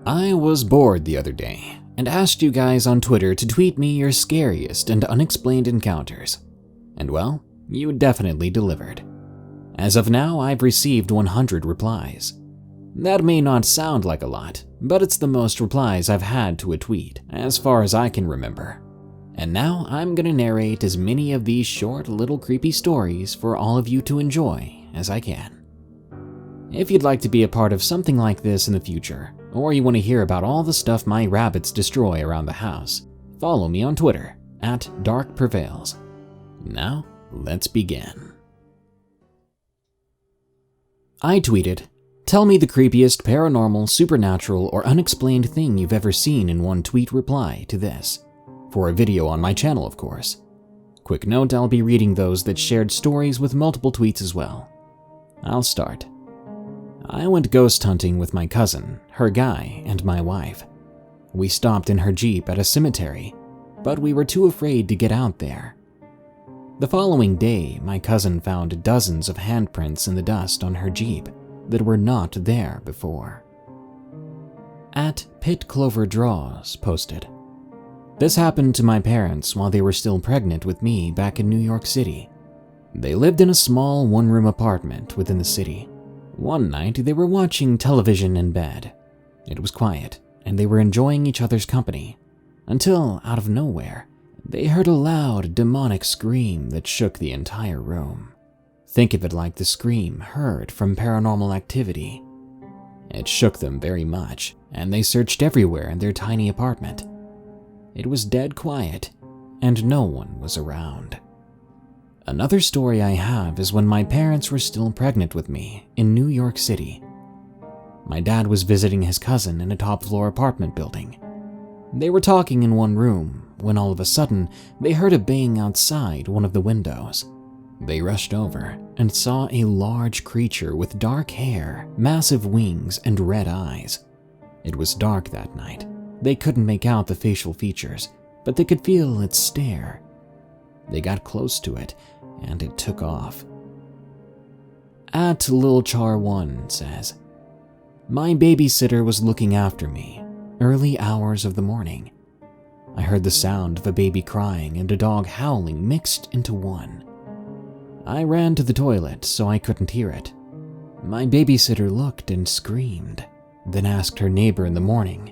I was bored the other day and asked you guys on Twitter to tweet me your scariest and unexplained encounters. And well, you definitely delivered. As of now, I've received 100 replies. That may not sound like a lot, but it's the most replies I've had to a tweet, as far as I can remember. And now I'm gonna narrate as many of these short little creepy stories for all of you to enjoy as I can. If you'd like to be a part of something like this in the future, or you want to hear about all the stuff my rabbits destroy around the house, follow me on Twitter @DarkPrevails. Now, let's begin. I tweeted, "Tell me the creepiest paranormal, supernatural, or unexplained thing you've ever seen in one tweet reply to this." For a video on my channel, of course. Quick note, I'll be reading those that shared stories with multiple tweets as well. I'll start. I went ghost hunting with my cousin, her guy, and my wife. We stopped in her Jeep at a cemetery, but we were too afraid to get out there. The following day, my cousin found dozens of handprints in the dust on her Jeep that were not there before. @PitCloverDraws posted, "This happened to my parents while they were still pregnant with me back in New York City. They lived in a small one-room apartment within the city. One night, they were watching television in bed. It was quiet, and they were enjoying each other's company, until, out of nowhere, they heard a loud, demonic scream that shook the entire room. Think of it like the scream heard from Paranormal Activity. It shook them very much, and they searched everywhere in their tiny apartment. It was dead quiet, and no one was around." Another story I have is when my parents were still pregnant with me in New York City. My dad was visiting his cousin in a top-floor apartment building. They were talking in one room when all of a sudden they heard a bang outside one of the windows. They rushed over and saw a large creature with dark hair, massive wings, and red eyes. It was dark that night. They couldn't make out the facial features, but they could feel its stare. They got close to it, and it took off. @LilChar1 says, "My babysitter was looking after me, early hours of the morning. I heard the sound of a baby crying and a dog howling mixed into one. I ran to the toilet so I couldn't hear it. My babysitter looked and screamed, then asked her neighbor in the morning.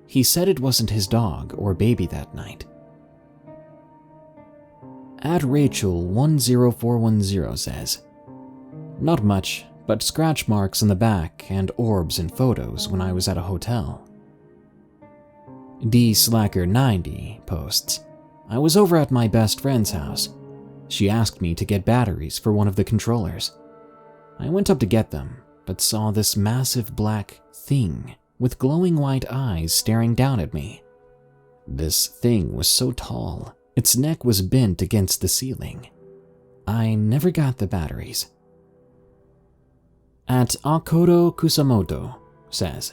He said it wasn't his dog or baby that night." @Rachel10410 says, "Not much, but scratch marks on the back and orbs in photos when I was at a hotel." DSlacker90 posts, "I was over at my best friend's house. She asked me to get batteries for one of the controllers. I went up to get them, but saw this massive black thing with glowing white eyes staring down at me. This thing was so tall, its neck was bent against the ceiling. I never got the batteries." @Akodo Kusamoto says,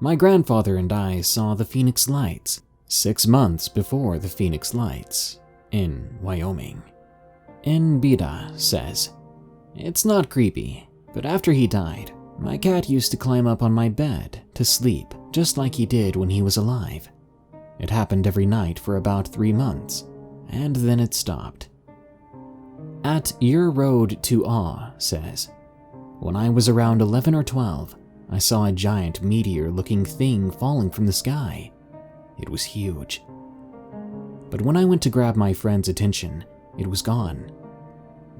"My grandfather and I saw the Phoenix Lights 6 months before the Phoenix Lights in Wyoming." Nbida says, "It's not creepy, but after he died, my cat used to climb up on my bed to sleep just like he did when he was alive. It happened every night for about 3 months, and then it stopped." @YourRoad2Awe says, "When I was around 11 or 12, I saw a giant meteor-looking thing falling from the sky. It was huge. But when I went to grab my friend's attention, it was gone.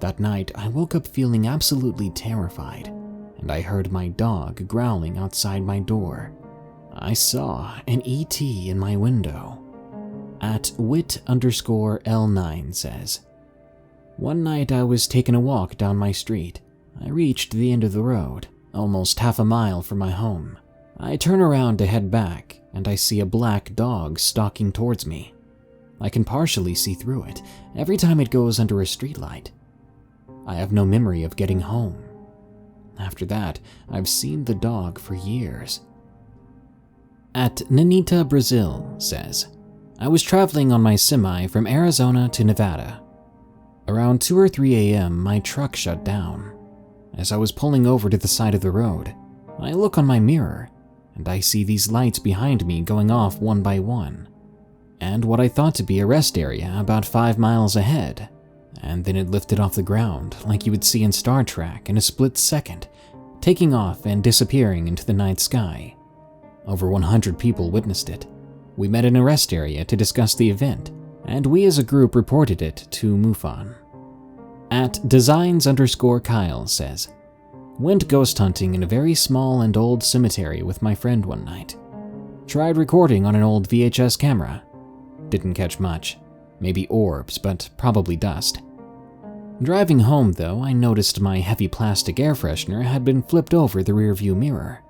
That night, I woke up feeling absolutely terrified, and I heard my dog growling outside my door. I saw an ET in my window." @Wit_L9 says, "One night I was taking a walk down my street. I reached the end of the road, almost half a mile from my home. I turn around to head back, and I see a black dog stalking towards me. I can partially see through it every time it goes under a streetlight. I have no memory of getting home. After that, I've seen the dog for years." @Nanita Brazil says, "I was traveling on my semi from Arizona to Nevada. Around 2 or 3 a.m., my truck shut down. As I was pulling over to the side of the road, I look on my mirror, and I see these lights behind me going off one by one, and what I thought to be a rest area about 5 miles ahead, and then it lifted off the ground like you would see in Star Trek in a split second, taking off and disappearing into the night sky. Over 100 people witnessed it. We met in a rest area to discuss the event, and we as a group reported it to MUFON. At Designs_Kyle says, went ghost hunting in a very small and old cemetery with my friend one night. Tried recording on an old VHS camera. Didn't catch much. Maybe orbs, but probably dust. Driving home though, I noticed my heavy plastic air freshener had been flipped over the rearview mirror.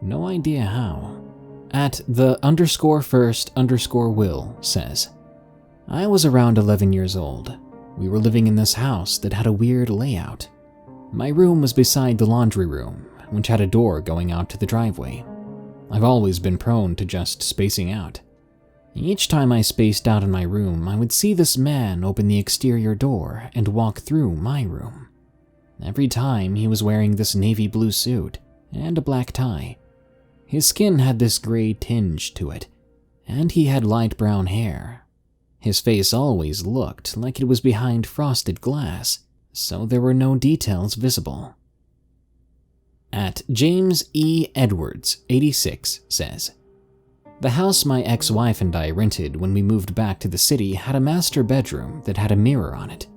No idea how. At the_first_will says, I was around 11 years old. We were living in this house that had a weird layout. My room was beside the laundry room, which had a door going out to the driveway. I've always been prone to just spacing out. Each time I spaced out in my room, I would see this man open the exterior door and walk through my room. Every time he was wearing this navy blue suit and a black tie. His skin had this gray tinge to it, and he had light brown hair. His face always looked like it was behind frosted glass, so there were no details visible. At James E. Edwards, 86, says, the house my ex-wife and I rented when we moved back to the city had a master bedroom that had a mirror on it.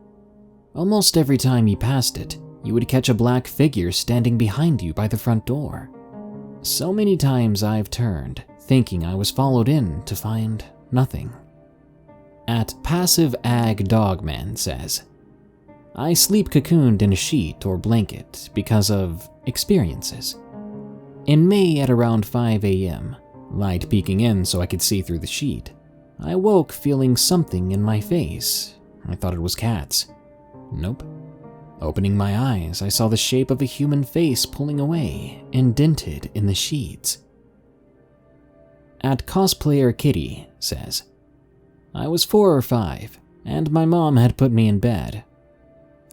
Almost every time you passed it, you would catch a black figure standing behind you by the front door. So many times I've turned, thinking I was followed in to find nothing. At Passive Ag Dogman says, I sleep cocooned in a sheet or blanket because of experiences. In May at around 5 a.m., light peeking in so I could see through the sheet, I woke feeling something in my face. I thought it was cats. Nope. Opening my eyes, I saw the shape of a human face pulling away, indented in the sheets. At Cosplayer Kitty says, I was 4 or 5, and my mom had put me in bed.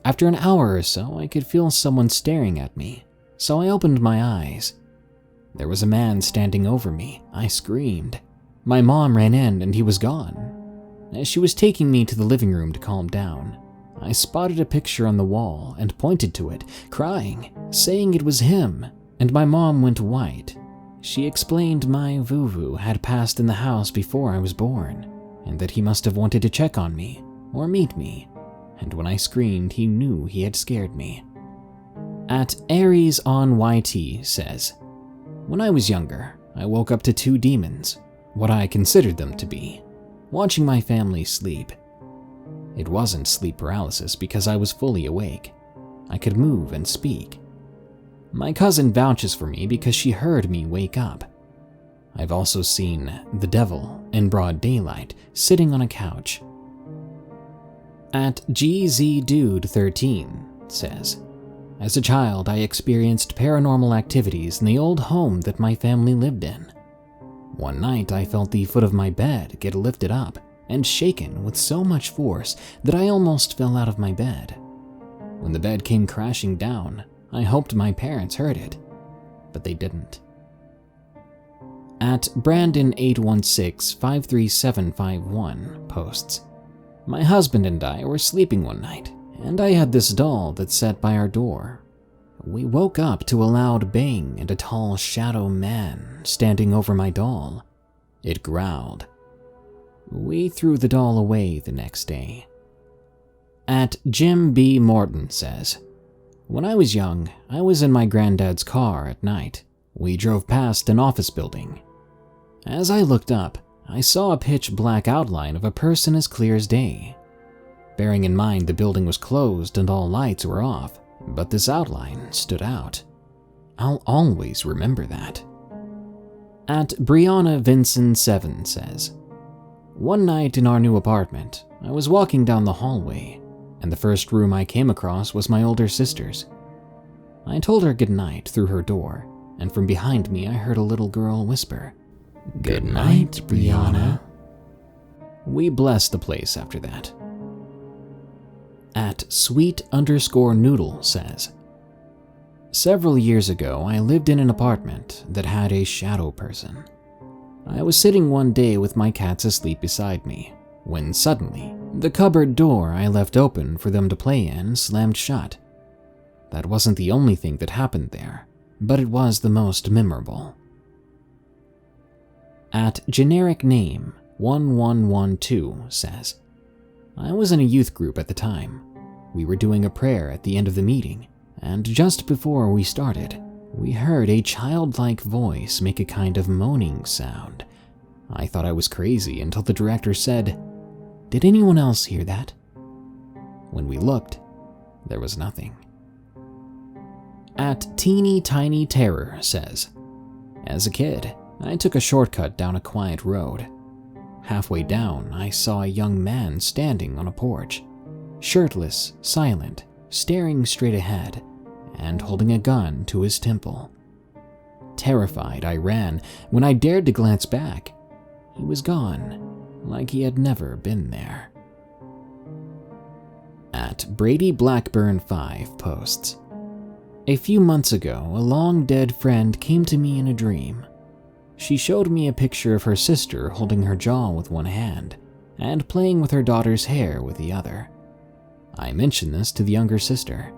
After an hour or so, I could feel someone staring at me, so I opened my eyes. There was a man standing over me. I screamed. My mom ran in and he was gone. As she was taking me to the living room to calm down, I spotted a picture on the wall and pointed to it, crying, saying it was him, and my mom went white. She explained my vuvu had passed in the house before I was born, and that he must have wanted to check on me or meet me, and when I screamed, he knew he had scared me. At Aries on YT says, when I was younger, I woke up to 2 demons, what I considered them to be, watching my family sleep. It wasn't sleep paralysis because I was fully awake. I could move and speak. My cousin vouches for me because she heard me wake up. I've also seen the devil in broad daylight sitting on a couch. At GZDude13 says, as a child, I experienced paranormal activities in the old home that my family lived in. One night, I felt the foot of my bed get lifted up and shaken with so much force that I almost fell out of my bed. When the bed came crashing down, I hoped my parents heard it, but they didn't. At Brandon816-53751 posts, my husband and I were sleeping one night, and I had this doll that sat by our door. We woke up to a loud bang and a tall shadow man standing over my doll. It growled. We threw the doll away the next day. At Jim B. Morton says, when I was young, I was in my granddad's car at night. We drove past an office building. As I looked up, I saw a pitch black outline of a person as clear as day. Bearing in mind the building was closed and all lights were off, but this outline stood out. I'll always remember that. At Brianna Vinson 7 says, one night in our new apartment, I was walking down the hallway, and the first room I came across was my older sister's. I told her goodnight through her door, and from behind me I heard a little girl whisper, "Good night, Brianna." We blessed the place after that. At Sweet_Noodle says, Several years ago, I lived in an apartment that had a shadow person. I was sitting one day with my cats asleep beside me, when suddenly, the cupboard door I left open for them to play in slammed shut. That wasn't the only thing that happened there, but it was the most memorable. At generic name 1112 says, I was in a youth group at the time. We were doing a prayer at the end of the meeting, and just before we started, we heard a childlike voice make a kind of moaning sound. I thought I was crazy until the director said, "Did anyone else hear that?" When we looked, there was nothing. At Teeny Tiny Terror says, as a kid, I took a shortcut down a quiet road. Halfway down, I saw a young man standing on a porch, shirtless, silent, staring straight ahead, and holding a gun to his temple. Terrified, I ran. When I dared to glance back, he was gone, like he had never been there. At Brady Blackburn 5 posts, a few months ago, a long-dead friend came to me in a dream. She showed me a picture of her sister holding her jaw with one hand and playing with her daughter's hair with the other. I mentioned this to the younger sister.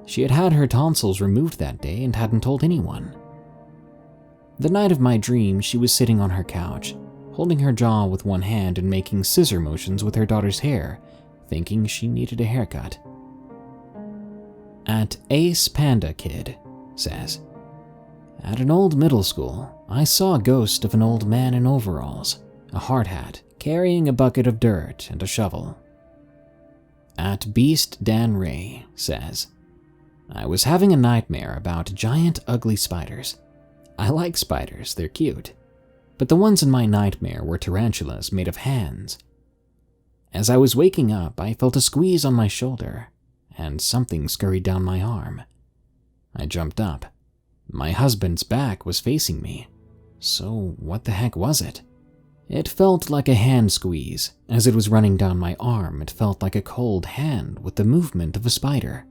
She had had her tonsils removed that day and hadn't told anyone. The night of my dream, she was sitting on her couch, holding her jaw with one hand and making scissor motions with her daughter's hair, thinking she needed a haircut. At Ace Panda Kid says, at an old middle school, I saw a ghost of an old man in overalls, a hard hat, carrying a bucket of dirt and a shovel. At Beast Dan Ray says, I was having a nightmare about giant ugly spiders. I like spiders, they're cute. But the ones in my nightmare were tarantulas made of hands. As I was waking up, I felt a squeeze on my shoulder, and something scurried down my arm. I jumped up. My husband's back was facing me. So what the heck was it? It felt like a hand squeeze. As it was running down my arm, it felt like a cold hand with the movement of a spider.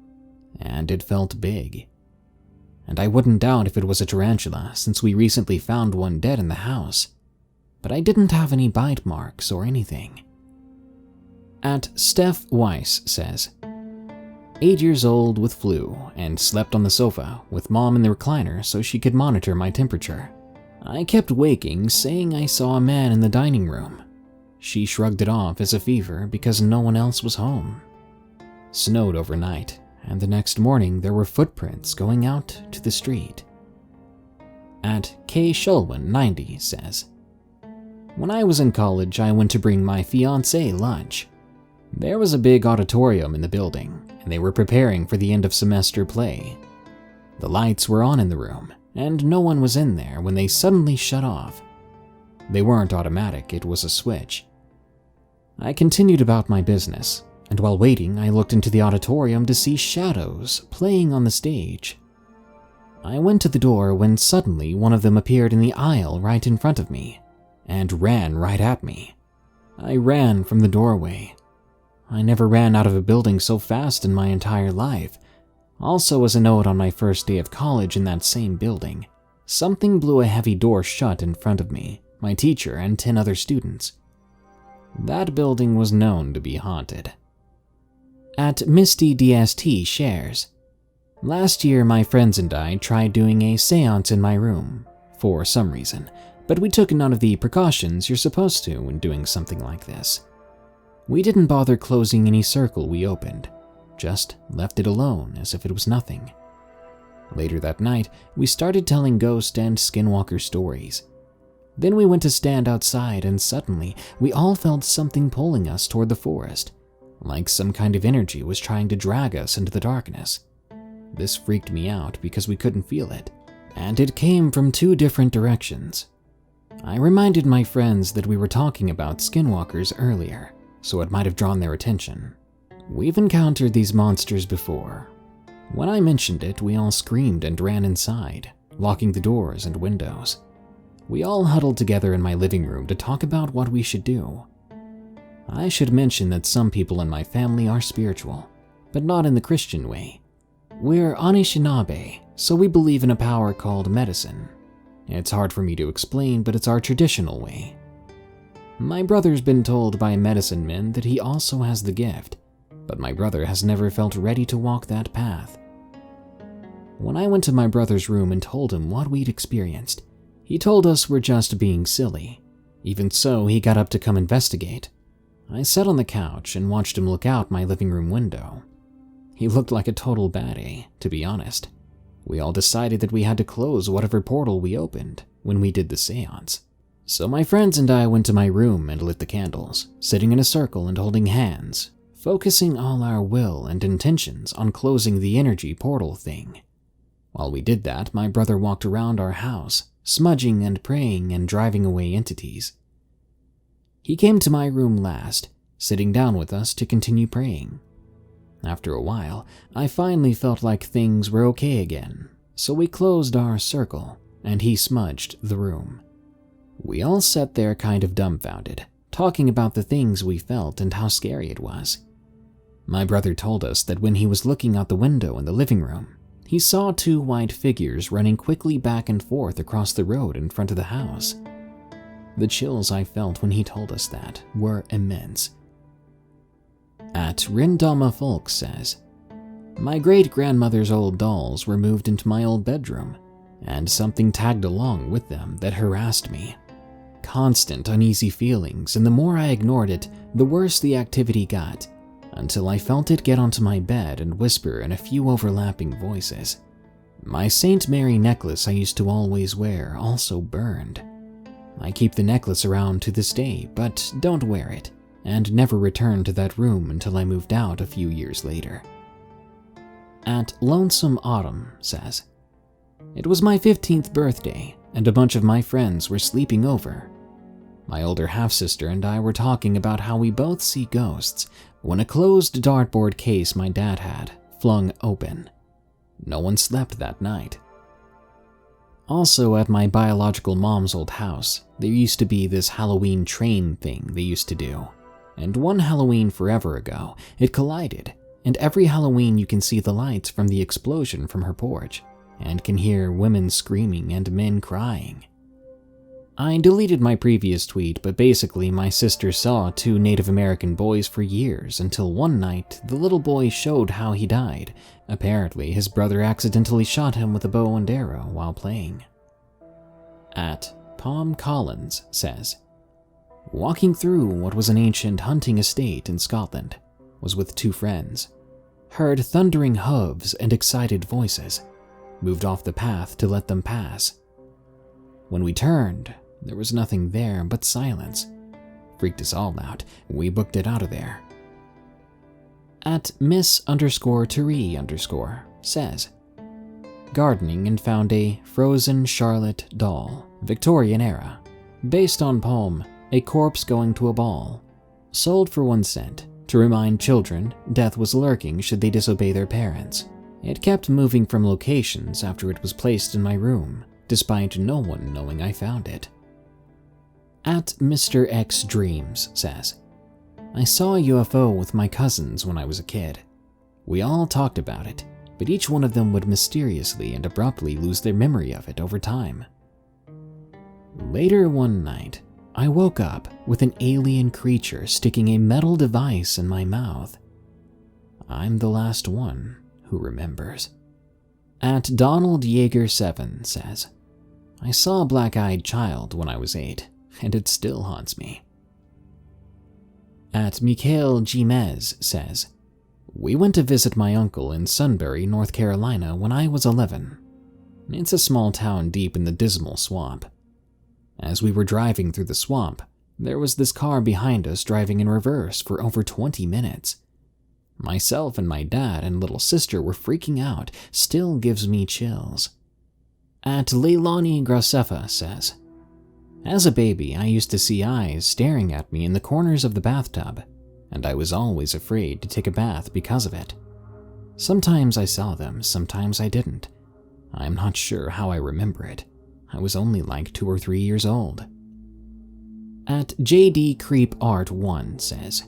And it felt big. And I wouldn't doubt if it was a tarantula, since we recently found one dead in the house. But I didn't have any bite marks or anything. At Steph Weiss says, 8 years old with flu and slept on the sofa with mom in the recliner so she could monitor my temperature. I kept waking, saying I saw a man in the dining room. She shrugged it off as a fever because no one else was home. Snowed overnight, and the next morning there were footprints going out to the street. At K. Shulwin 90 says, when I was in college, I went to bring my fiancée lunch. There was a big auditorium in the building, and they were preparing for the end of semester play. The lights were on in the room, and no one was in there when they suddenly shut off. They weren't automatic, it was a switch. I continued about my business, and while waiting, I looked into the auditorium to see shadows playing on the stage. I went to the door when suddenly one of them appeared in the aisle right in front of me, and ran right at me. I ran from the doorway. I never ran out of a building so fast in my entire life. Also, as a note on my first day of college in that same building, something blew a heavy door shut in front of me, my teacher, and 10 other students. That building was known to be haunted. At Misty DST shares, last year my friends and I tried doing a seance in my room, for some reason, but we took none of the precautions you're supposed to when doing something like this. We didn't bother closing any circle we opened, just left it alone as if it was nothing. Later that night, we started telling ghost and skinwalker stories. Then we went to stand outside and suddenly we all felt something pulling us toward the forest, like some kind of energy was trying to drag us into the darkness. This freaked me out because we couldn't feel it, and it came from 2 different directions. I reminded my friends that we were talking about skinwalkers earlier, so it might have drawn their attention. We've encountered these monsters before. When I mentioned it, we all screamed and ran inside, locking the doors and windows. We all huddled together in my living room to talk about what we should do. I should mention that some people in my family are spiritual, but not in the Christian way. We're Anishinaabe, so we believe in a power called medicine. It's hard for me to explain, but it's our traditional way. My brother's been told by medicine men that he also has the gift, but my brother has never felt ready to walk that path. When I went to my brother's room and told him what we'd experienced, he told us we're just being silly. Even so, he got up to come investigate. I sat on the couch and watched him look out my living room window. He looked like a total baddie, to be honest. We all decided that we had to close whatever portal we opened when we did the seance. So my friends and I went to my room and lit the candles, sitting in a circle and holding hands, focusing all our will and intentions on closing the energy portal thing. While we did that, my brother walked around our house, smudging and praying and driving away entities. He came to my room last, sitting down with us to continue praying. After a while, I finally felt like things were okay again, so we closed our circle and he smudged the room. We all sat there kind of dumbfounded, talking about the things we felt and how scary it was. My brother told us that when he was looking out the window in the living room, he saw 2 white figures running quickly back and forth across the road in front of the house. The chills I felt when he told us that were immense. At Rindama Folk says, my great-grandmother's old dolls were moved into my old bedroom, and something tagged along with them that harassed me. Constant uneasy feelings, and the more I ignored it, the worse the activity got, until I felt it get onto my bed and whisper in a few overlapping voices. My Saint Mary necklace I used to always wear also burned. I keep the necklace around to this day, but don't wear it, and never returned to that room until I moved out a few years later. At Lonesome Autumn says, it was my 15th birthday, and a bunch of my friends were sleeping over. My older half-sister and I were talking about how we both see ghosts when a closed dartboard case my dad had flung open. No one slept that night. Also, at my biological mom's old house, there used to be this Halloween train thing they used to do. And one Halloween forever ago, it collided, and every Halloween you can see the lights from the explosion from her porch, and can hear women screaming and men crying. I deleted my previous tweet, but basically my sister saw 2 Native American boys for years until one night the little boy showed how he died. Apparently his brother accidentally shot him with a bow and arrow while playing. At Palm Collins says, walking through what was an ancient hunting estate in Scotland, was with 2 friends, heard thundering hooves and excited voices, moved off the path to let them pass. When we turned, there was nothing there but silence. Freaked us all out. We booked it out of there. At Miss_Tari_ says, gardening and found a frozen Charlotte doll, Victorian era, based on poem, a corpse going to a ball, sold for 1 cent, to remind children death was lurking should they disobey their parents. It kept moving from locations after it was placed in my room, despite no one knowing I found it. At Mr. X Dreams says, I saw a UFO with my cousins when I was a kid. We all talked about it, but each one of them would mysteriously and abruptly lose their memory of it over time. Later one night, I woke up with an alien creature sticking a metal device in my mouth. I'm the last one who remembers. At Donald Yeager 7 says, I saw a black-eyed child when I was 8, and it still haunts me. At Mikhail Gimez says, we went to visit my uncle in Sunbury, North Carolina when I was 11. It's a small town deep in the dismal swamp. As we were driving through the swamp, there was this car behind us driving in reverse for over 20 minutes. Myself and my dad and little sister were freaking out, still gives me chills. At Leilani Grossefa says, as a baby, I used to see eyes staring at me in the corners of the bathtub, and I was always afraid to take a bath because of it. Sometimes I saw them, sometimes I didn't. I'm not sure how I remember it. I was only like 2 or 3 years old. At JD Creep Art 1 says,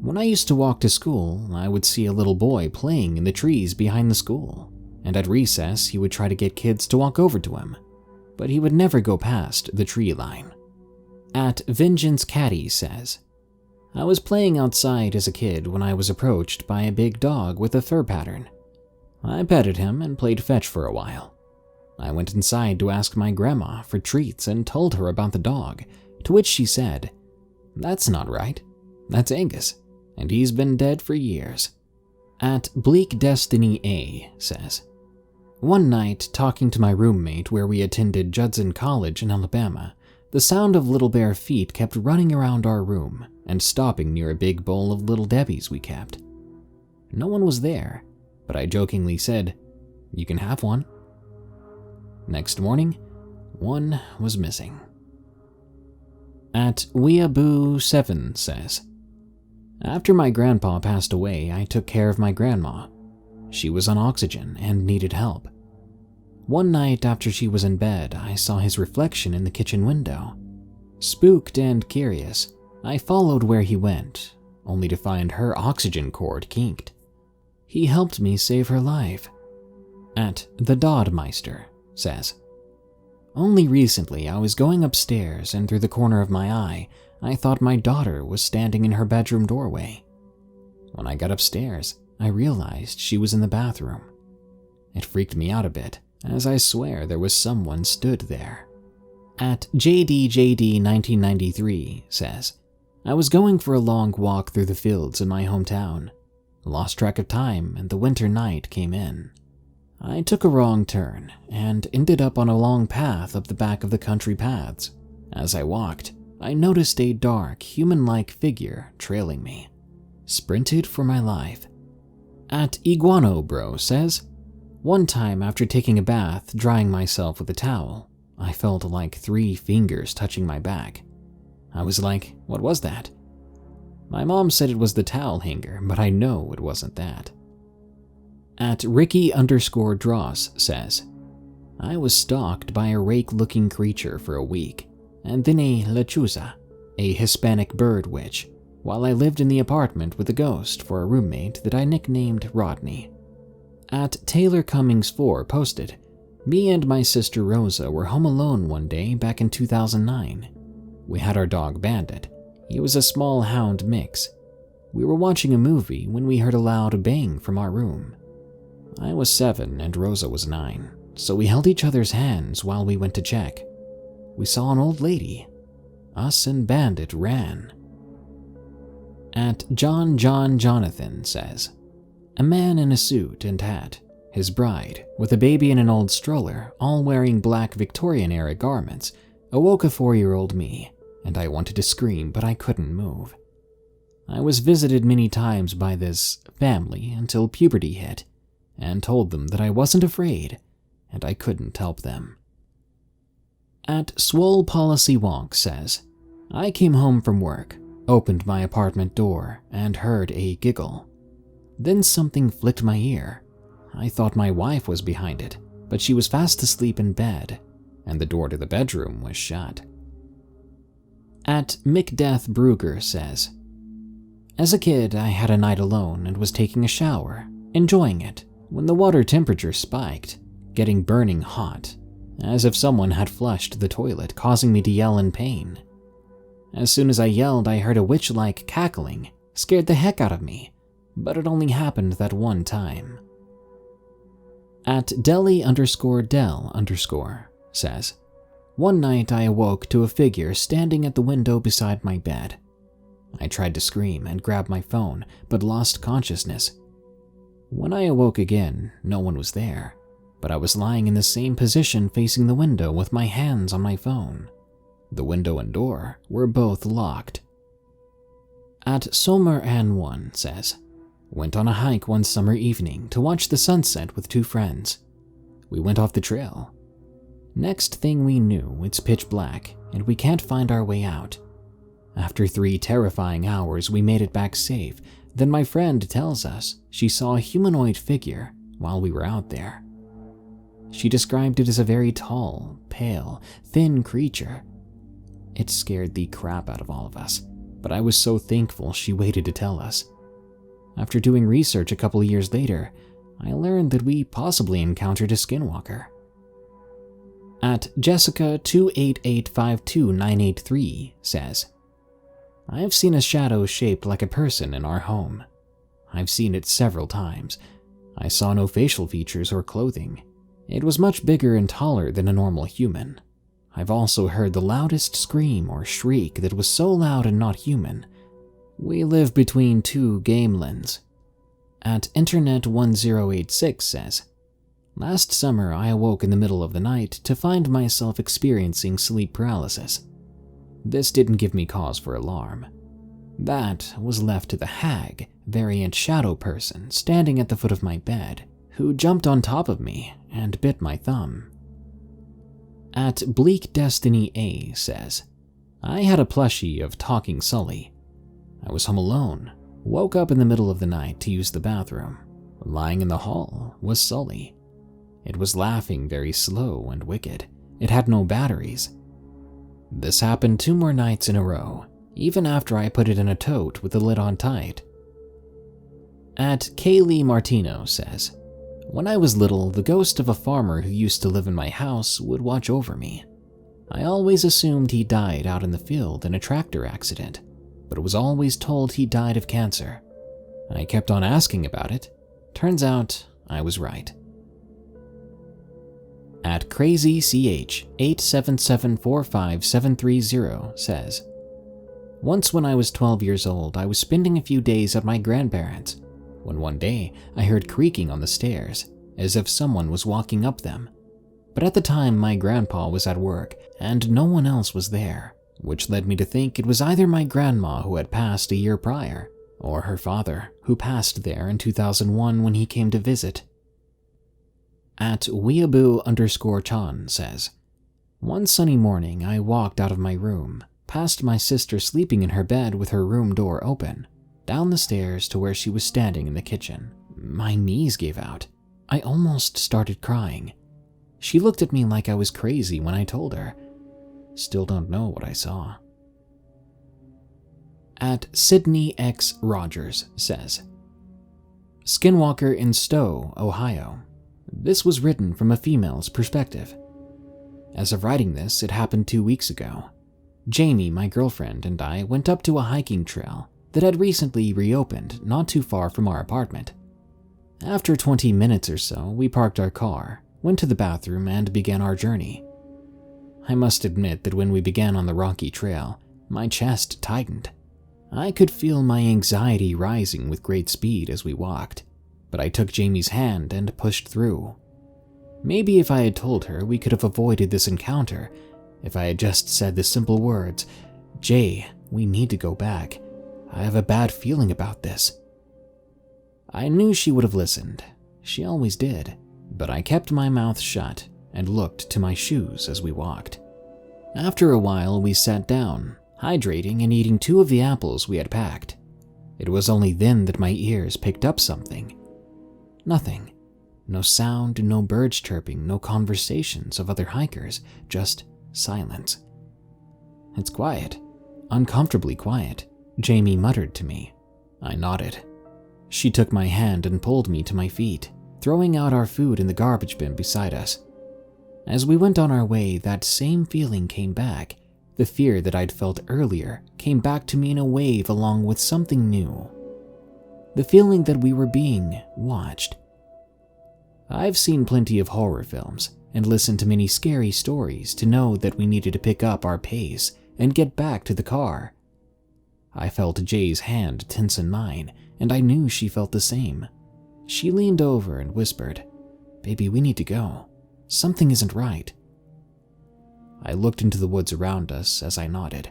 When I used to walk to school, I would see a little boy playing in the trees behind the school, and at recess he would try to get kids to walk over to him, but he would never go past the tree line. At Vengeance Caddy says, I was playing outside as a kid when I was approached by a big dog with a fur pattern. I petted him and played fetch for a while. I went inside to ask my grandma for treats and told her about the dog, to which she said, That's not right. That's Angus, and he's been dead for years. At Bleak Destiny A says, One night, talking to my roommate where we attended Judson College in Alabama, the sound of little bare feet kept running around our room and stopping near a big bowl of Little Debbie's we kept. No one was there, but I jokingly said, You can have one. Next morning, one was missing. At Weeaboo7 says, After my grandpa passed away, I took care of my grandma. She was on oxygen and needed help. One night after she was in bed, I saw his reflection in the kitchen window. Spooked and curious, I followed where he went, only to find her oxygen cord kinked. He helped me save her life. At The Dodmeister says, Only recently I was going upstairs and through the corner of my eye, I thought my daughter was standing in her bedroom doorway. When I got upstairs, I realized she was in the bathroom. It freaked me out a bit, as I swear there was someone stood there. At JDJD1993 says, I was going for a long walk through the fields in my hometown, lost track of time, and the winter night came in. I took a wrong turn and ended up on a long path up the back of the country paths. As I walked, I noticed a dark, human-like figure trailing me. Sprinted for my life. At Iguanobro says, One time after taking a bath, drying myself with a towel, I felt like 3 fingers touching my back. I was like, what was that? My mom said it was the towel hanger, but I know it wasn't that. At Ricky_Dross says, I was stalked by a rake-looking creature for a week, and then a lechuza, a Hispanic bird witch, while I lived in the apartment with a ghost for a roommate that I nicknamed Rodney. At Taylor Cummings 4 posted, Me and my sister Rosa were home alone one day back in 2009. We had our dog Bandit. He was a small hound mix. We were watching a movie when we heard a loud bang from our room. I was 7 and Rosa was 9, so we held each other's hands while we went to check. We saw an old lady. Us and Bandit ran. At Jonathan says, A man in a suit and hat, his bride, with a baby in an old stroller, all wearing black Victorian-era garments, awoke a 4-year-old me, and I wanted to scream, but I couldn't move. I was visited many times by this family until puberty hit, and told them that I wasn't afraid, and I couldn't help them. At Swole Policy Wonk says, I came home from work, opened my apartment door, and heard a giggle. Then something flicked my ear. I thought my wife was behind it, but she was fast asleep in bed, and the door to the bedroom was shut. At Mcdeath Brugger says, As a kid, I had a night alone and was taking a shower, enjoying it, when the water temperature spiked, getting burning hot, as if someone had flushed the toilet, causing me to yell in pain. As soon as I yelled, I heard a witch-like cackling, scared the heck out of me, but it only happened that one time. At Deli_Del_ says, One night I awoke to a figure standing at the window beside my bed. I tried to scream and grab my phone, but lost consciousness. When I awoke again, no one was there, but I was lying in the same position facing the window with my hands on my phone. The window and door were both locked. At Somer1 says, Went on a hike one summer evening to watch the sunset with 2 friends. We went off the trail. Next thing we knew, it's pitch black, and we can't find our way out. After 3 terrifying hours, we made it back safe. Then my friend tells us she saw a humanoid figure while we were out there. She described it as a very tall, pale, thin creature. It scared the crap out of all of us, but I was so thankful she waited to tell us. After doing research a couple years later, I learned that we possibly encountered a skinwalker. At Jessica2885298 says, I have seen a shadow shaped like a person in our home. I've seen it several times. I saw no facial features or clothing. It was much bigger and taller than a normal human. I've also heard the loudest scream or shriek that was so loud and not human. We live between two gamelands. At Internet1086 says, last summer I awoke in the middle of the night to find myself experiencing sleep paralysis. This didn't give me cause for alarm. That was left to the hag, variant shadow person standing at the foot of my bed, who jumped on top of me and bit my thumb. At Bleak Destiny A says, I had a plushie of Talking Sully. I was home alone, woke up in the middle of the night to use the bathroom. Lying in the hall was Sully. It was laughing very slow and wicked. It had no batteries. This happened 2 more nights in a row, even after I put it in a tote with the lid on tight. At Kaylee Martino says, when I was little, the ghost of a farmer who used to live in my house would watch over me. I always assumed he died out in the field in a tractor accident, but was always told he died of cancer. I kept on asking about it. Turns out I was right. At CrazyCH87745730 says, once when I was 12 years old, I was spending a few days at my grandparents' when one day I heard creaking on the stairs, as if someone was walking up them. But at the time my grandpa was at work and no one else was there, which led me to think it was either my grandma who had passed a year prior, or her father, who passed there in 2001 when he came to visit. At Weeaboo_Chan says, one sunny morning I walked out of my room, past my sister sleeping in her bed with her room door open, down the stairs to where she was standing in the kitchen. My knees gave out. I almost started crying. She looked at me like I was crazy when I told her. Still don't know what I saw. At Sydney X Rogers says, Skinwalker in Stowe, Ohio. This was written from a female's perspective. As of writing this, it happened 2 weeks ago. Jamie, my girlfriend, and I went up to a hiking trail that had recently reopened not too far from our apartment. After 20 minutes or so, we parked our car, went to the bathroom, and began our journey. I must admit that when we began on the rocky trail, my chest tightened. I could feel my anxiety rising with great speed as we walked, but I took Jamie's hand and pushed through. Maybe if I had told her, we could have avoided this encounter if I had just said the simple words, Jay, we need to go back. I have a bad feeling about this. I knew she would have listened. She always did, but I kept my mouth shut and looked to my shoes as we walked. After a while, we sat down, hydrating and eating 2 of the apples we had packed. It was only then that my ears picked up something. Nothing. No sound, no birds chirping, no conversations of other hikers, just silence. It's quiet, uncomfortably quiet, Jamie muttered to me. I nodded. She took my hand and pulled me to my feet, throwing out our food in the garbage bin beside us. As we went on our way, that same feeling came back. The fear that I'd felt earlier came back to me in a wave along with something new. The feeling that we were being watched. I've seen plenty of horror films and listened to many scary stories to know that we needed to pick up our pace and get back to the car. I felt Jay's hand tense in mine, and I knew she felt the same. She leaned over and whispered, Baby, we need to go. Something isn't right. I looked into the woods around us as I nodded.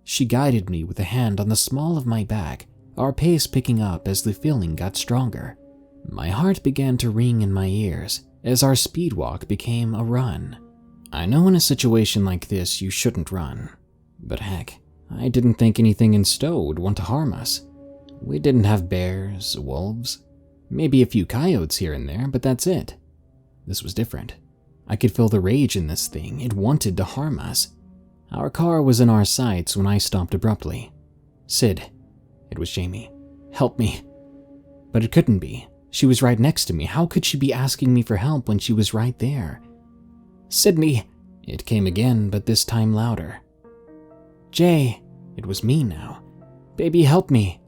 She guided me with a hand on the small of my back, our pace picking up as the feeling got stronger. My heart began to ring in my ears as our speed walk became a run. I know in a situation like this you shouldn't run, but heck, I didn't think anything in Stowe would want to harm us. We didn't have bears, wolves, maybe a few coyotes here and there, but that's it. This was different. I could feel the rage in this thing. It wanted to harm us. Our car was in our sights when I stopped abruptly. "Sid." It was Jamie. "Help me." But it couldn't be. She was right next to me. How could she be asking me for help when she was right there? "Sydney." It came again, but this time louder. "Jay." It was me now. "Baby, help me."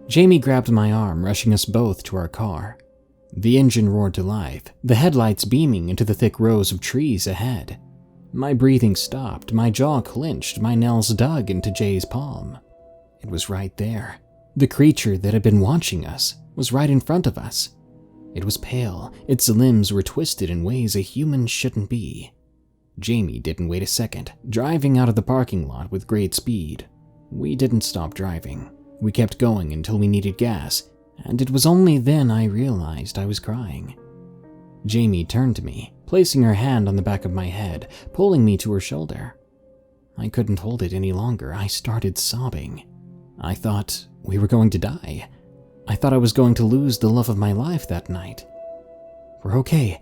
Jamie grabbed my arm, rushing us both to our car. The engine roared to life, the headlights beaming into the thick rows of trees ahead. My breathing stopped, my jaw clenched, my nails dug into Jay's palm. It was right there. The creature that had been watching us was right in front of us. It was pale, its limbs were twisted in ways a human shouldn't be. Jamie didn't wait a second, driving out of the parking lot with great speed. We didn't stop driving. We kept going until we needed gas, and it was only then I realized I was crying. Jamie turned to me, placing her hand on the back of my head, pulling me to her shoulder. I couldn't hold it any longer. I started sobbing. I thought we were going to die. I thought I was going to lose the love of my life that night. We're okay,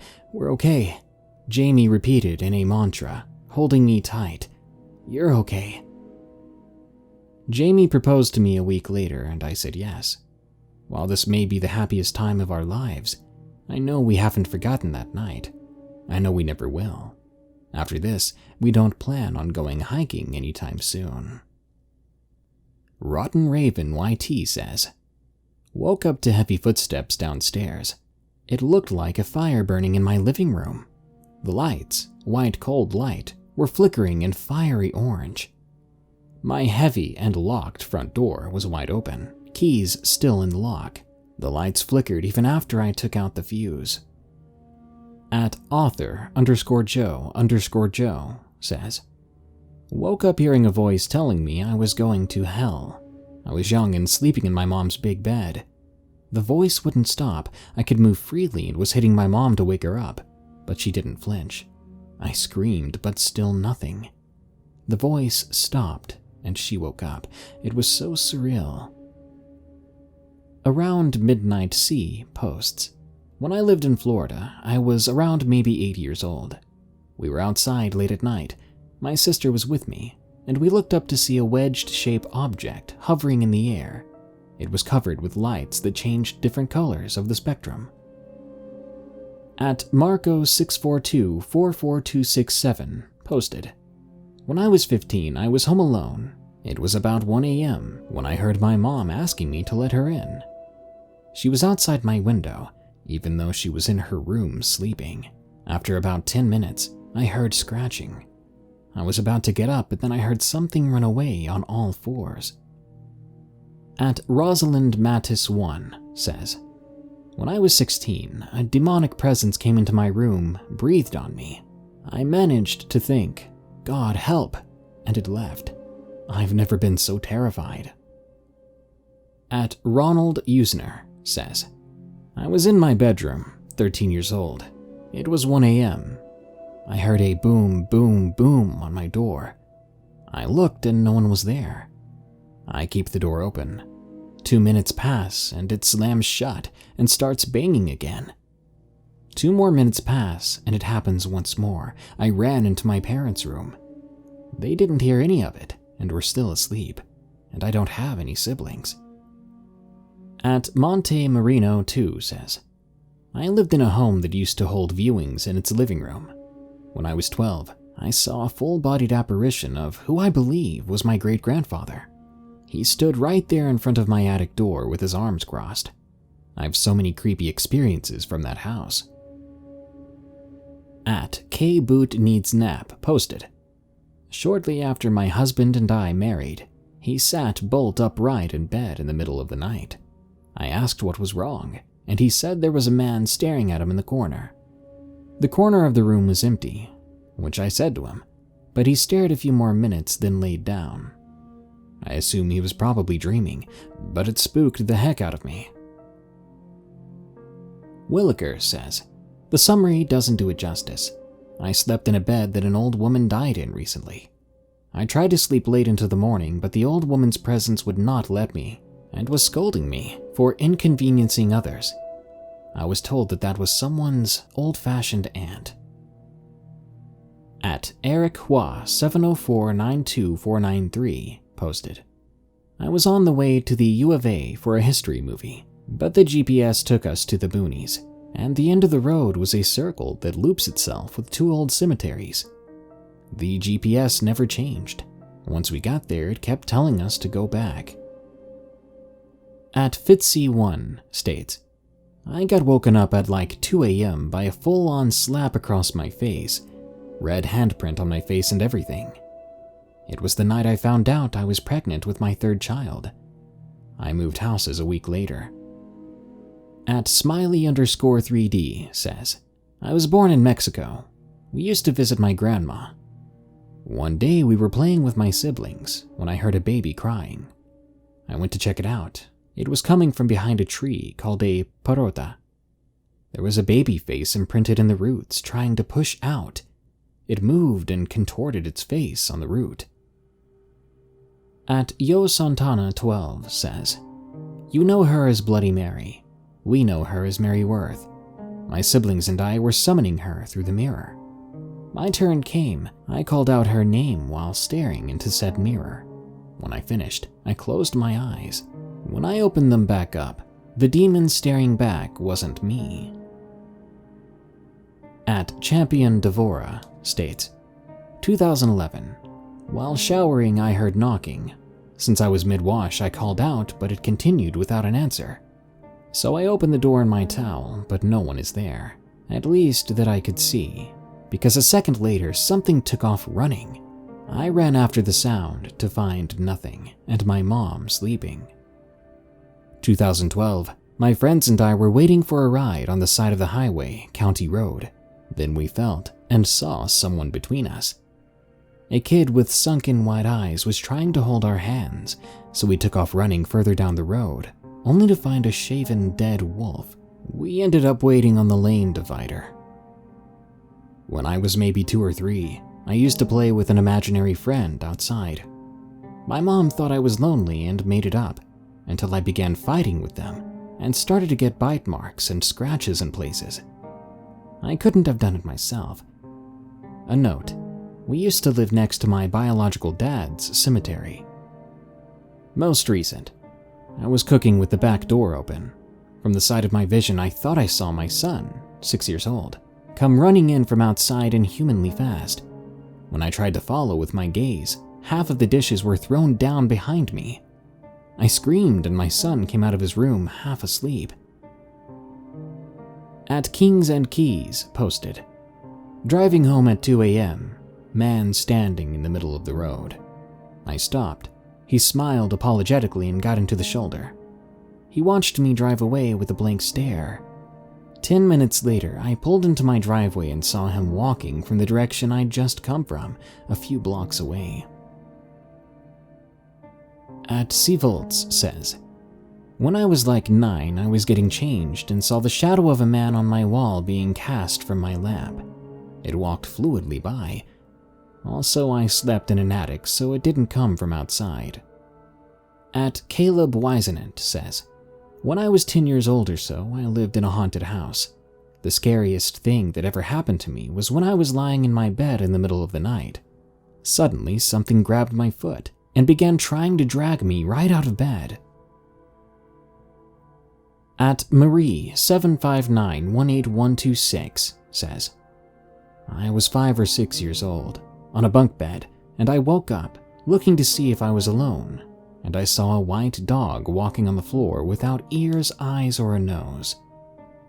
Jamie repeated in a mantra, holding me tight. "You're okay." Jamie proposed to me a week later, and I said yes. While this may be the happiest time of our lives, I know we haven't forgotten that night. I know we never will. After this, we don't plan on going hiking anytime soon. Rotten Raven YT says, "Woke up to heavy footsteps downstairs. It looked like a fire burning in my living room. The lights, white cold light, were flickering in fiery orange. My heavy and locked front door was wide open, keys still in the lock. The lights flickered even after I took out the fuse." At author_Joe_Joe says, "Woke up hearing a voice telling me I was going to hell. I was young and sleeping in my mom's big bed. The voice wouldn't stop. I could move freely and was hitting my mom to wake her up, but she didn't flinch. I screamed, but still nothing. The voice stopped, and she woke up. It was so surreal." Around Midnight C posts, "When I lived in Florida, I was around maybe 8 years old. We were outside late at night. My sister was with me, and we looked up to see a wedged-shaped object hovering in the air. It was covered with lights that changed different colors of the spectrum." At Marco64244267 posted, "When I was 15, I was home alone. It was about 1 a.m. when I heard my mom asking me to let her in. She was outside my window, even though she was in her room sleeping. After about 10 minutes, I heard scratching. I was about to get up, but then I heard something run away on all fours." At Rosalind Mattis 1 says, "When I was 16, a demonic presence came into my room, breathed on me. I managed to think, 'God help,' and it left. I've never been so terrified." At Ronald Usner says, "I was in my bedroom, 13 years old. It was 1 a.m. I heard a boom, boom, boom on my door. I looked and no one was there. I keep the door open. 2 minutes pass and it slams shut and starts banging again. 2 more minutes pass and it happens once more. I ran into my parents' room. They didn't hear any of it and were still asleep, and I don't have any siblings." At Monte Marino 2 says, "I lived in a home that used to hold viewings in its living room. When I was 12, I saw a full-bodied apparition of who I believe was my great-grandfather. He stood right there in front of my attic door with his arms crossed. I have so many creepy experiences from that house." At KBootNeedsNap posted, "Shortly after my husband and I married, he sat bolt upright in bed in the middle of the night. I asked what was wrong, and he said there was a man staring at him in the corner. The corner of the room was empty, which I said to him, but he stared a few more minutes then laid down. I assume he was probably dreaming, but it spooked the heck out of me." Williker says, "The summary doesn't do it justice. I slept in a bed that an old woman died in recently. I tried to sleep late into the morning, but the old woman's presence would not let me and was scolding me for inconveniencing others. I was told that that was someone's old-fashioned aunt." At Eric Hua 704-92493 posted, I was on the way to the U of A for a history movie, but the GPS took us to the boonies, and the end of the road was a circle that loops itself with 2 old cemeteries. The GPS never changed. Once we got there, it kept telling us to go back. At Fitzy1 states, I got woken up at like 2 a.m. by a full-on slap across my face, red handprint on my face and everything. It was the night I found out I was pregnant with my 3rd child. I moved houses a week later. At Smiley_3D says, I was born in Mexico. We used to visit my grandma. One day we were playing with my siblings when I heard a baby crying. I went to check it out. It was coming from behind a tree called a parota. There was a baby face imprinted in the roots trying to push out. It moved and contorted its face on the root. At Yo Santana 12 says, you know her as Bloody Mary. We know her as Mary Worth. My siblings and I were summoning her through the mirror. My turn came. I called out her name while staring into said mirror. When I finished, I closed my eyes. When I opened them back up, the demon staring back wasn't me. At Champion Devora states, 2011. While showering, I heard knocking. Since I was mid-wash, I called out, but it continued without an answer. So I opened the door in my towel, but no one is there, at least that I could see, because a second later something took off running. I ran after the sound to find nothing, and my mom sleeping. 2012, my friends and I were waiting for a ride on the side of the highway, County Road. Then we felt and saw someone between us. A kid with sunken wide eyes was trying to hold our hands, so we took off running further down the road, only to find a shaven dead wolf. We ended up waiting on the lane divider. When I was maybe 2 or 3, I used to play with an imaginary friend outside. My mom thought I was lonely and made it up, until I began fighting with them and started to get bite marks and scratches in places. I couldn't have done it myself. A note, we used to live next to my biological dad's cemetery. Most recent, I was cooking with the back door open. From the side of my vision, I thought I saw my son, 6 years old, come running in from outside inhumanly fast. When I tried to follow with my gaze, half of the dishes were thrown down behind me. I screamed and my son came out of his room half asleep. At Kings and Keys posted, driving home at 2 a.m., man standing in the middle of the road. I stopped. He smiled apologetically and got into the shoulder. He watched me drive away with a blank stare. 10 minutes later, I pulled into my driveway and saw him walking from the direction I'd just come from, a few blocks away. At Seavolts says, when I was like 9, I was getting changed and saw the shadow of a man on my wall being cast from my lamp. It walked fluidly by. Also, I slept in an attic, so it didn't come from outside. At Caleb Wisenant says, when I was 10 years old or so, I lived in a haunted house. The scariest thing that ever happened to me was when I was lying in my bed in the middle of the night. Suddenly, something grabbed my foot and began trying to drag me right out of bed. At Marie75918126 says, I was 5 or 6 years old, on a bunk bed, and I woke up, looking to see if I was alone, and I saw a white dog walking on the floor without ears, eyes, or a nose.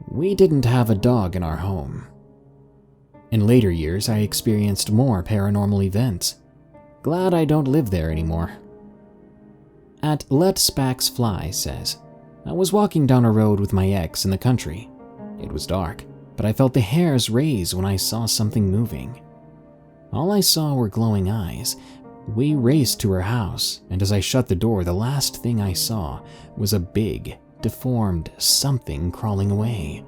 We didn't have a dog in our home. In later years, I experienced more paranormal events. Glad I don't live there anymore. At Let Spax Fly says, I was walking down a road with my ex in the country. It was dark, but I felt the hairs raise when I saw something moving. All I saw were glowing eyes. We raced to her house, and as I shut the door, the last thing I saw was a big, deformed something crawling away.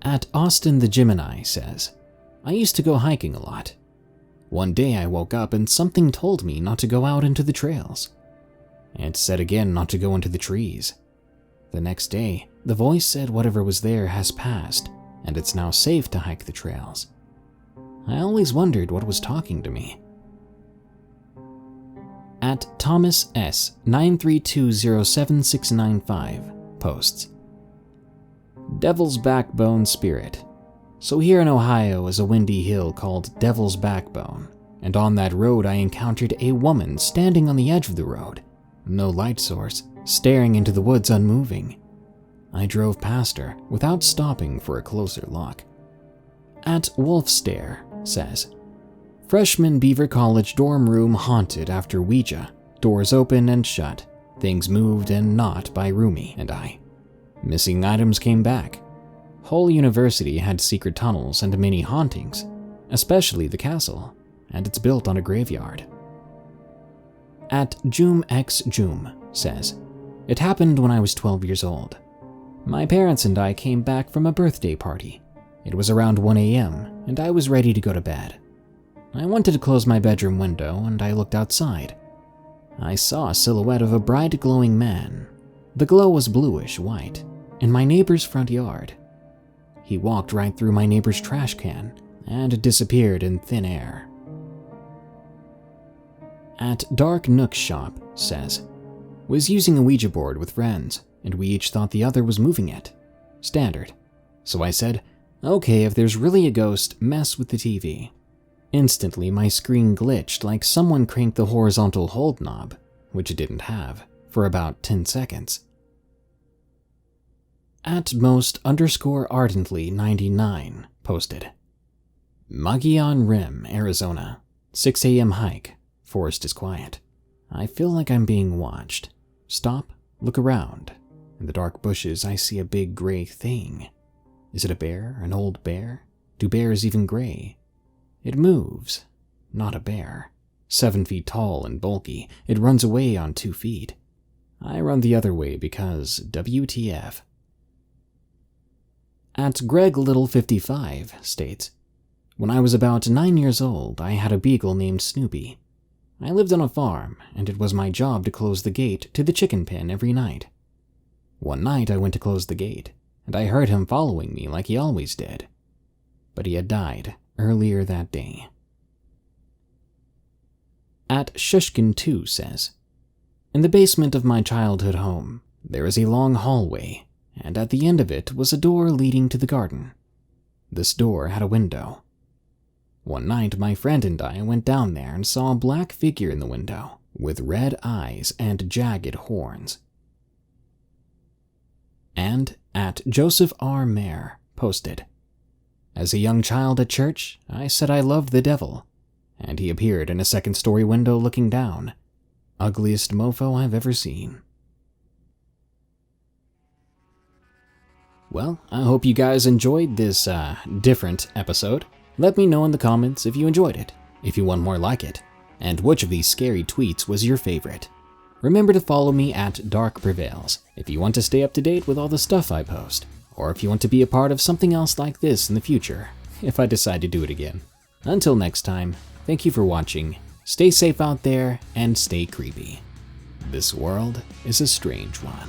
At Austin the Gemini says, I used to go hiking a lot. One day I woke up and something told me not to go out into the trails. It said again not to go into the trees. The next day, the voice said whatever was there has passed, and it's now safe to hike the trails. I always wondered what was talking to me. At Thomas S. 9320769 posts, Devil's Backbone Spirit. So here in Ohio is a windy hill called Devil's Backbone, and on that road I encountered a woman standing on the edge of the road, no light source, staring into the woods unmoving. I drove past her without stopping for a closer look. At Wolf Stare says, Freshman Beaver College dorm room haunted after Ouija. Doors open and shut. Things moved and not by roomie and I. Missing items came back. Whole university had secret tunnels and many hauntings, especially the castle, and it's built on a graveyard. At Joom X Joom says, It happened when I was 12 years old. My parents and I came back from a birthday party. It was around 1 a.m. and I was ready to go to bed. I wanted to close my bedroom window and I looked outside. I saw a silhouette of a bright glowing man. The glow was bluish white, in my neighbor's front yard. He walked right through my neighbor's trash can and disappeared in thin air. At Dark Nook Shop says, Was using a Ouija board with friends, and we each thought the other was moving it. Standard. So I said, Okay, if there's really a ghost, mess with the TV. Instantly, my screen glitched like someone cranked the horizontal hold knob, which it didn't have, for about 10 seconds. At most_ardently99 posted, Mogollon Rim, Arizona. 6 a.m. hike. Forest is quiet. I feel like I'm being watched. Stop, look around. In the dark bushes, I see a big gray thing. Is it a bear? An old bear? Do bears even gray? It moves. Not a bear. 7 feet tall and bulky. It runs away on 2 feet. I run the other way because WTF. At Greg Little 55 states, When I was about 9 years old, I had a beagle named Snoopy. I lived on a farm, and it was my job to close the gate to the chicken pen every night. One night I went to close the gate, and I heard him following me like he always did. But he had died earlier that day. At Shushkin2 says, In the basement of my childhood home, there is a long hallway, and at the end of it was a door leading to the garden. This door had a window. One night, my friend and I went down there and saw a black figure in the window, with red eyes and jagged horns. And at Joseph R. Mayer posted, As a young child at church, I said I loved the devil, and he appeared in a second-story window looking down. Ugliest mofo I've ever seen. Well, I hope you guys enjoyed this different episode. Let me know in the comments if you enjoyed it, if you want more like it, and which of these scary tweets was your favorite. Remember to follow me at Dark Prevails if you want to stay up to date with all the stuff I post, or if you want to be a part of something else like this in the future, if I decide to do it again. Until next time, thank you for watching, stay safe out there, and stay creepy. This world is a strange one.